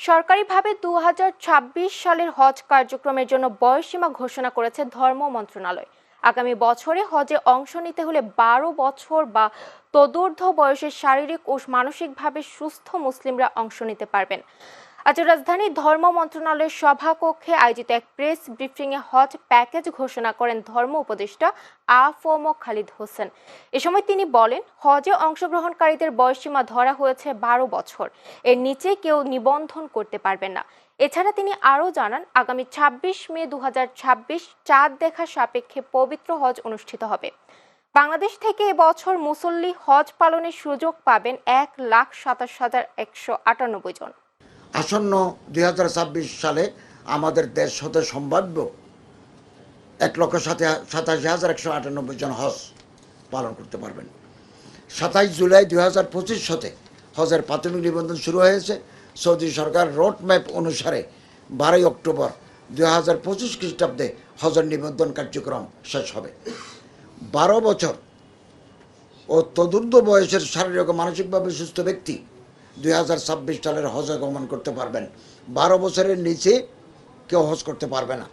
সরকারিভাবে ২০২৬ সালের হজ কার্যক্রমের জন্য বয়সসীমা ঘোষণা করেছে ধর্ম মন্ত্রণালয়। আগামী বছরে হজে অংশ নিতে হলে ১২ বছর বা তদূর্ধ্ব বয়সের শারীরিক ও মানসিকভাবে সুস্থ মুসলিমরা অংশ নিতে পারবেন। আজ রাজধানীর ধর্ম মন্ত্রণালয়ের সভাকক্ষে আয়োজিত এক প্রেস ব্রিফিংয়ে হজ প্যাকেজ ঘোষণা করেন ধর্ম উপদেষ্টা আ.ফ.ম. খালিদ হোসেন। এ সময় তিনি বলেন, হজে অংশগ্রহণকারীদের বয়সসীমা ধরা হয়েছে ১২ বছর, এর নিচে কেউ নিবন্ধন করতে পারবেন না। এছাড়া তিনি আরও জানান, আগামী ২৬ মে ২০২৬ চাঁদ দেখা সাপেক্ষে পবিত্র হজ অনুষ্ঠিত হবে। বাংলাদেশ থেকে এবছর মুসল্লি হজ পালনের সুযোগ পাবেন ১,২৭,১৯৮ জন। আসন্ন ২০২৬ সালে আমাদের দেশ হতে সম্ভাব্য ১,৮৭,১৯৮ জন হজ পালন করতে পারবেন। ২৭ জুলাই ২০২৫ হতে হজের প্রাথমিক নিবন্ধন শুরু হয়েছে। সৌদি সরকার রোড ম্যাপ অনুসারে ১২ অক্টোবর ২০২৫ খ্রিস্টাব্দে হজের নিবন্ধন কার্যক্রম শেষ হবে। ১২ বছর ও তদূর্ধ্ব বয়সের শারীরিক ও মানসিকভাবে সুস্থ ব্যক্তি ২০২৬ সালের হজে গমন করতে পারবেন। ১২ বছরের নিচে কেউ হজ করতে পারবে না।